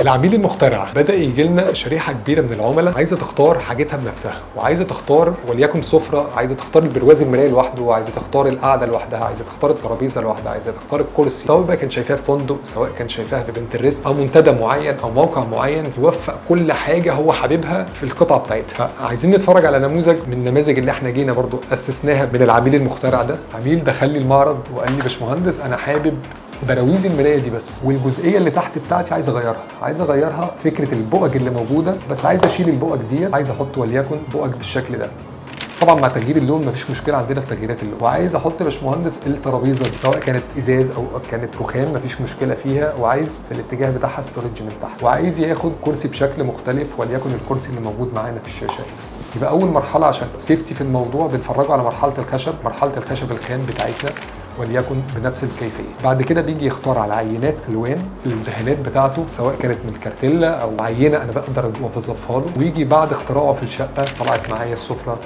العميل المخترع بدا يجي لنا شريحه كبيره من العملاء عايزه تختار حاجتها بنفسها، وعايزه تختار وليكن سفره، عايزه تختار البرواز المرايه لوحده، عايزه تختار القعده لوحدها، عايزه تختار الترابيزه لوحدها، عايزه تختار الكرسي، سواء بقى كان شايفاها في فندق، سواء كان شايفاها في بنترست او منتدى معين او موقع معين، يوفق كل حاجه هو حاببها في القطعه بتاعتها. فعايزين نتفرج على نموذج من النماذج اللي احنا جينا برضو اسسناها من العميل المخترع ده. عميل دخل لي المعرض وقال لي باشمهندس انا حابب براويز المرايه دي بس، والجزئيه اللي تحت بتاعتي عايز اغيرها فكره البؤج اللي موجوده، بس عايز اشيل البؤج ديت، عايز احط وليكن بؤج بالشكل ده. طبعا مع تغيير اللون مفيش مشكله عندنا في تغييرات اللون. وعايز احط باشمهندس الترابيزه سواء كانت ازاز او كانت رخام مفيش مشكله فيها، وعايز في الاتجاه بتاعها ستورج من تحت، وعايز ياخد كرسي بشكل مختلف وليكن الكرسي اللي موجود معانا في الشاشه. يبقى اول مرحله عشان سيفتي في الموضوع بنفرجه على مرحله الخشب الخام بتاعتنا وليكن بنفس الكيفيه. بعد كده بيجي يختار على عينات الوان الدهانات بتاعته، سواء كانت من الكارتيلا او عينه انا بقدر اوظفها له. ويجي بعد اختراعه في الشقه طلعت معايا السفره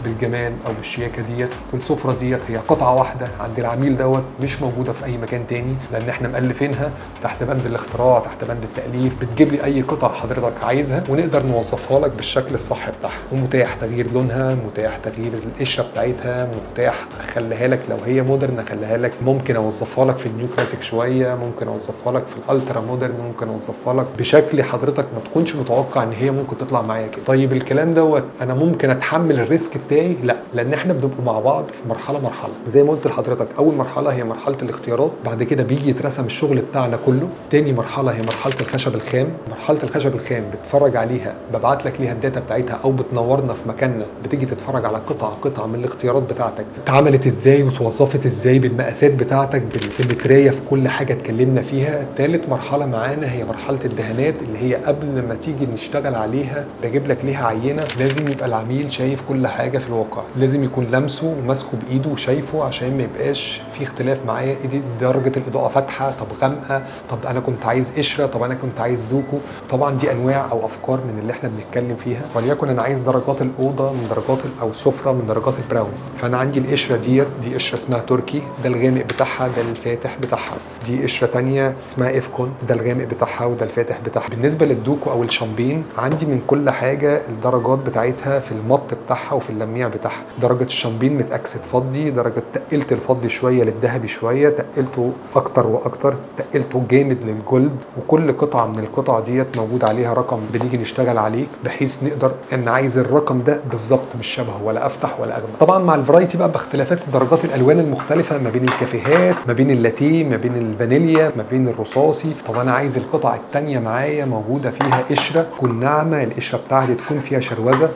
بالجمال او بالشياكه ديت، والسفره ديت هي قطعه واحده عند العميل دوت، مش موجوده في اي مكان تاني، لان احنا مؤلفينها تحت بند الاختراع، تحت بند التاليف. بتجيب لي اي قطعه حضرتك عايزها ونقدر نوظفها لك بالشكل الصح بتاعها، ومتاح تغيير لونها، متاح تغيير القشره بتاعتها، متاح اخليها لك لو هي مودرن اخليها لك، ممكن اوظفها لك في النيو كلاسيك شويه، ممكن اوظفها لك في الالترا مودرن، ممكن اوظفها لك بشكل حضرتك ما تكونش متوقع ان هي ممكن تطلع معايا كده. طيب الكلام دوت انا ممكن اتحمل الريسك بتاعي؟ لا، لان احنا بنبقى مع بعض في مرحله زي ما قلت لحضرتك. اول مرحله هي مرحله الاختيارات، بعد كده بيجي يترسم الشغل بتاعنا كله. تاني مرحله هي مرحله الخشب الخام. مرحله الخشب الخام بتتفرج عليها، ببعت لك ليها الداتا بتاعتها او بتنورنا في مكاننا، بتيجي تتفرج على قطعه من الاختيارات بتاعتك اتعملت ازاي وتوظفت ازاي بالمقاسات بتاعتك بالسيمتريه في كل حاجه اتكلمنا فيها. تالت مرحله معانا هي مرحله الدهانات، اللي هي قبل ما تيجي نشتغل عليها بجيب لك ليها عينه. لازم يبقى العميل شايف كل حاجه في الواقع، لازم يكون لمسه وماسكه بايده وشايفه، عشان ما يبقاش في اختلاف معايا. ايدي درجه الاضاءه فاتحه، طب غامقه، طب انا كنت عايز قشره، طب انا كنت عايز دوكو. طبعا دي انواع او افكار من اللي احنا بنتكلم فيها. وليكن انا عايز درجات الاوضه من درجات او السفره من درجات البراون، فانا عندي القشره دي قشره اسمها تركي، ده الغامق بتاعها، ده الفاتح بتاعها. دي قشره ثانيه اسمها افكون، ده الغامق بتاعها وده الفاتح بتاعها. بالنسبه للدوكو او الشامبين عندي من كل حاجه الدرجات بتاعتها في المط بتاعها وفي اللميع بتاعها. درجه الشامبين متاكسد فضي، درجه تقلت الفضي شويه للذهبي شويه، تقلته اكتر واكتر، تقلته جامد للجولد. وكل قطعه من القطع ديت موجود عليها رقم بنيجي نشتغل عليه، بحيث نقدر ان عايز الرقم ده بالظبط مش شبهه ولا افتح ولا اغمق. طبعا مع الفرايتي بقى باختلافات درجات الالوان المختلفه ما بين الكافيهات، ما بين اللاتيه، ما بين الفانيليا، ما بين الرصاصي. طب انا عايز القطع الثانيه معايا موجوده فيها قشره تكون ناعمه، القشره بتاعتي تكون فيها شروزه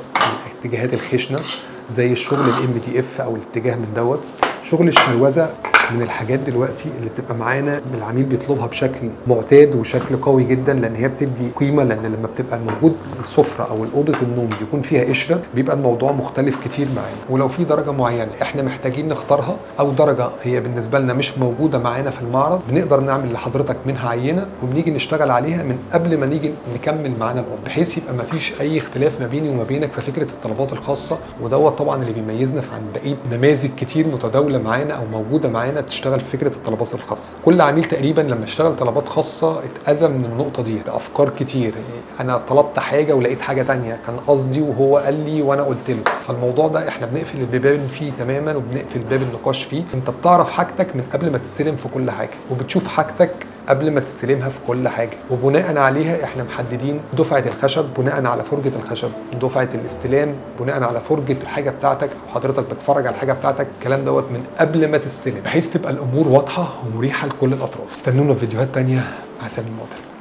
الاتجاهات الخشنه، زي الشغل الMDF او الاتجاه من دوت. شغل الشروزه من الحاجات دلوقتي اللي بتبقى معانا العميل بيطلبها بشكل معتاد وشكل قوي جدا، لان هي بتدي قيمه. لان لما بتبقى موجود السفره او اوضه النوم بيكون فيها قشره، بيبقى الموضوع مختلف كتير معانا. ولو في درجه معينه احنا محتاجين نختارها، او درجه هي بالنسبه لنا مش موجوده معانا في المعرض، بنقدر نعمل لحضرتك منها عينه وبنيجي نشتغل عليها من قبل ما نيجي نكمل معانا الاوضه، بحيث يبقى ما فيش اي اختلاف ما بيني وما بينك في فكره الطلبات الخاصه. ودوت طبعا اللي بيميزنا عن بقيه نماذج كتير متداوله معانا او موجوده معانا بتشتغل في فكره الطلبات الخاصه. كل عميل تقريبا لما اشتغل طلبات خاصه اتاذى من النقطه دي بافكار كتير. انا طلبت حاجه ولقيت حاجه تانية كان قصدي وهو قال لي وانا قلت له. فالموضوع ده احنا بنقفل البيبان فيه تماما، وبنقفل باب النقاش فيه. انت بتعرف حاجتك من قبل ما تستلم في كل حاجه، وبتشوف حاجتك قبل ما تستلمها في كل حاجه، وبناء عليها احنا محددين دفعه الخشب بناء على فرجه الخشب، دفعه الاستلام بناء على فرجه الحاجه بتاعتك، او حضرتك بتتفرج على الحاجه بتاعتك. الكلام دوت من قبل ما تستلم، بحيث تبقى الامور واضحه ومريحه لكل الاطراف. استنونا في فيديوهات تانيه مع سامي المعتل.